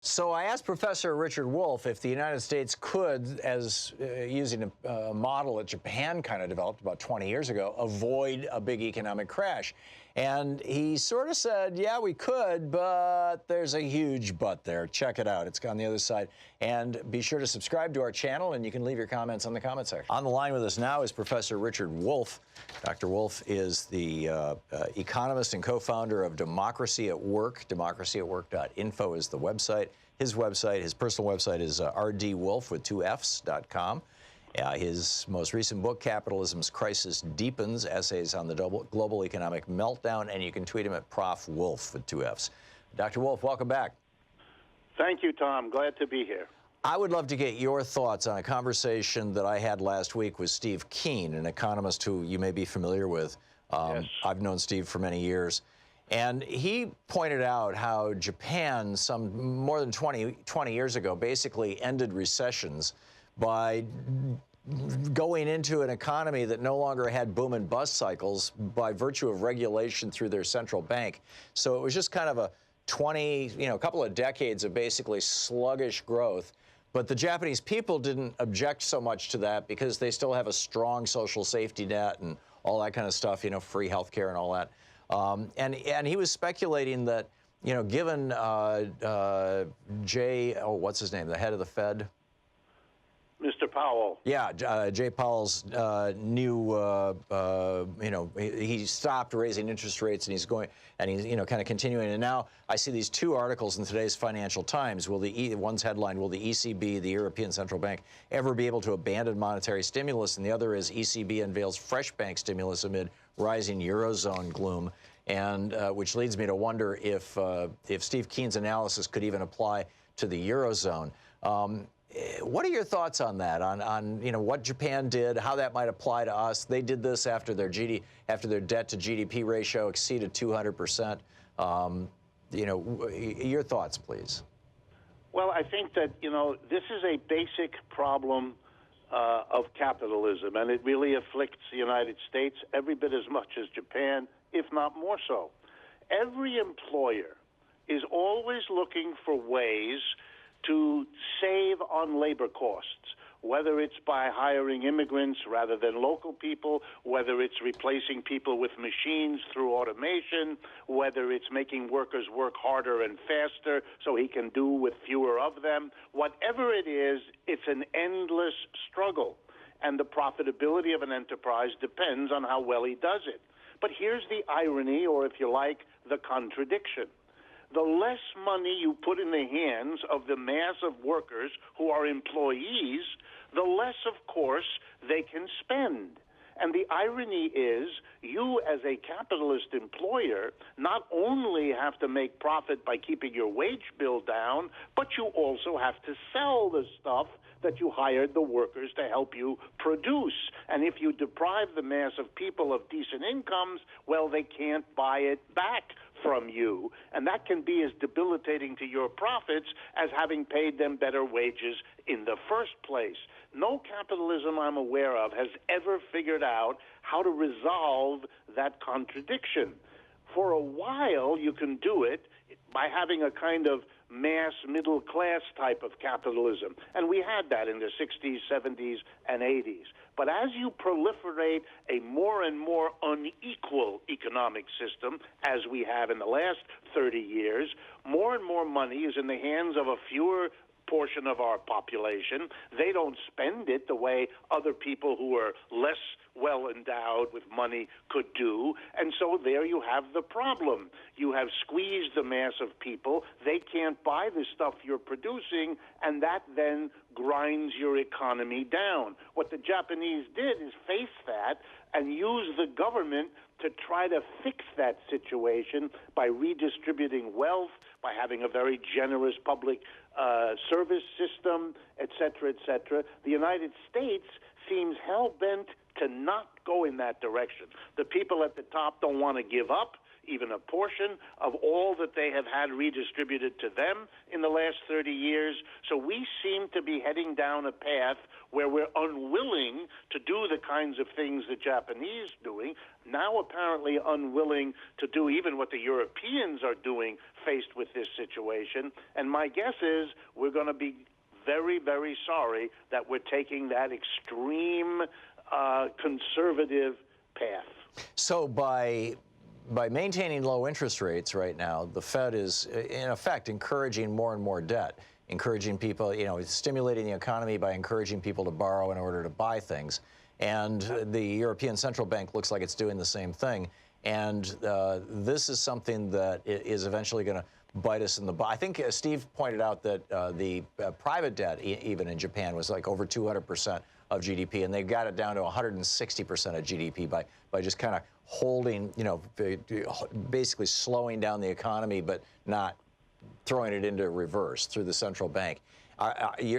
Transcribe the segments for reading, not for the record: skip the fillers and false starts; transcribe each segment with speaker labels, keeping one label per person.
Speaker 1: So I asked Professor Richard Wolff if the United States could, as using a model that Japan kind of developed about 20 years ago, avoid a big economic crash. And he sort of said, yeah, we could, but there's a huge but there. Check it out. It's on the other side. And be sure to subscribe to our channel, and you can leave your comments on the comment section. On the line with us now is Professor Richard Wolff. Dr. Wolff is the economist and co-founder of Democracy at Work. Democracyatwork.info is the website. His website, his personal website is rdwolff with 2fs.com. His most recent book, Capitalism's Crisis Deepens, Essays on the Global Economic Meltdown, and you can tweet him at Prof. Wolff with 2Fs. Dr. Wolff, welcome back.
Speaker 2: Thank you, Tom. Glad to be here.
Speaker 1: I would love to get your thoughts on a conversation that I had last week with Steve Keen, an economist who you may be familiar with.
Speaker 2: Yes.
Speaker 1: I've known Steve for many years. And he pointed out how Japan, some more than 20 years ago, basically ended recessions by going into an economy that no longer had boom and bust cycles by virtue of regulation through their central bank. So it was just kind of a couple of decades of basically sluggish growth. But the Japanese people didn't object so much to that because they still have a strong social safety net and all that kind of stuff, free health care and all that. And he was speculating that, given what's his name, the head of the Fed?
Speaker 2: Mr. Powell.
Speaker 1: Yeah, Jay Powell's he stopped raising interest rates, and he's going, and he's, kind of continuing. And now I see these two articles in today's Financial Times. One's headline, will the ECB, the European Central Bank, ever be able to abandon monetary stimulus? And the other is ECB unveils fresh bank stimulus amid rising Eurozone gloom. And which leads me to wonder if Steve Keen's analysis could even apply to the Eurozone. What are your thoughts on that? On what Japan did, how that might apply to us? They did this after their debt to GDP ratio exceeded 200%. Your thoughts, please.
Speaker 2: Well, I think that this is a basic problem of capitalism, and it really afflicts the United States every bit as much as Japan, if not more so. Every employer is always looking for ways to save on labor costs, whether it's by hiring immigrants rather than local people, whether it's replacing people with machines through automation, whether it's making workers work harder and faster so he can do with fewer of them. Whatever it is, it's an endless struggle, and the profitability of an enterprise depends on how well he does it. But here's the irony, or if you like, the contradiction. The less money you put in the hands of the mass of workers who are employees, the less, of course, they can spend. And the irony is, you as a capitalist employer not only have to make profit by keeping your wage bill down, but you also have to sell the stuff that you hired the workers to help you produce. And if you deprive the mass of people of decent incomes, well, they can't buy it back from you, and that can be as debilitating to your profits as having paid them better wages in the first place. No capitalism I'm aware of has ever figured out how to resolve that contradiction. For a while, you can do it by having a kind of mass middle class type of capitalism, and we had that in the 60s, 70s, and 80s. But as you proliferate a more and more unequal economic system, as we have in the last 30 years, more and more money is in the hands of a fewer portion of our population. They don't spend it the way other people who are less well endowed with money could do. And so there you have the problem. You have squeezed the mass of people. They can't buy the stuff you're producing, and that then grinds your economy down. What the Japanese did is face that and use the government to try to fix that situation by redistributing wealth, by having a very generous public service system, et cetera, et cetera. The United States seems hell-bent to not go in that direction. The people at the top don't want to give up, even a portion of all that they have had redistributed to them in the last 30 years. So we seem to be heading down a path where we're unwilling to do the kinds of things the Japanese doing, now apparently unwilling to do even what the Europeans are doing faced with this situation. And my guess is we're going to be very, very sorry that we're taking that extreme conservative path.
Speaker 1: So by maintaining low interest rates right now, the Fed is, in effect, encouraging more and more debt, encouraging people, stimulating the economy by encouraging people to borrow in order to buy things. And the European Central Bank looks like it's doing the same thing. And this is something that is eventually going to bite us in the butt. I think Steve pointed out that the private debt, even in Japan, was like over 200% of GDP, and they got it down to 160% of GDP by just kind of holding, basically slowing down the economy, but not throwing it into reverse through the central bank.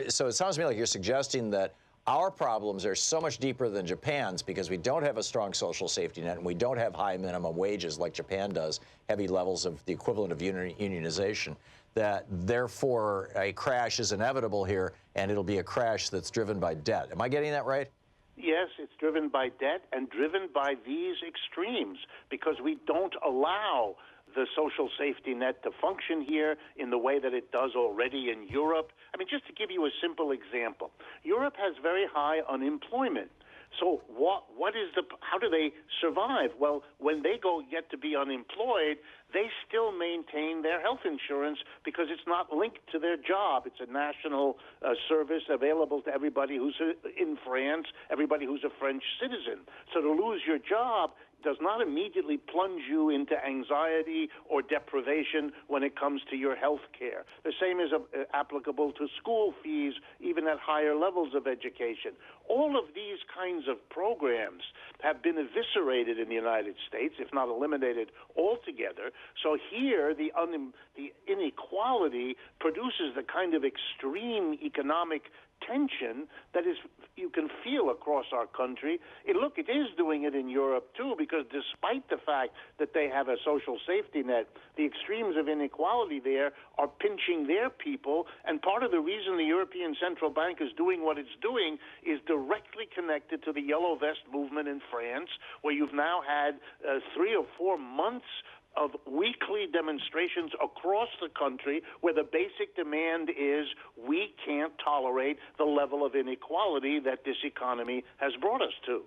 Speaker 1: So it sounds to me like you're suggesting that our problems are so much deeper than Japan's because we don't have a strong social safety net and we don't have high minimum wages like Japan does, heavy levels of the equivalent of unionization, that therefore a crash is inevitable here and it'll be a crash that's driven by debt. Am I getting that right?
Speaker 2: Yes, it's driven by debt and driven by these extremes because we don't allow the social safety net to function here in the way that it does already in Europe. I mean, just to give you a simple example, Europe has very high unemployment. So how do they survive? Well, when they get to be unemployed, they still maintain their health insurance because it's not linked to their job. It's a national service available to everybody who's in France, everybody who's a French citizen. So to lose your job does not immediately plunge you into anxiety or deprivation when it comes to your health care. The same is applicable to school fees, even at higher levels of education. All of these kinds of programs have been eviscerated in the United States, if not eliminated altogether. So here, the inequality produces the kind of extreme economic tension that you can feel across our country. Look, it is doing it in Europe, too, because despite the fact that they have a social safety net, the extremes of inequality there are pinching their people. And part of the reason the European Central Bank is doing what it's doing is directly connected to the Yellow Vest movement in France, where you've now had 3 or 4 months of weekly demonstrations across the country where the basic demand is we can't tolerate the level of inequality that this economy has brought us to.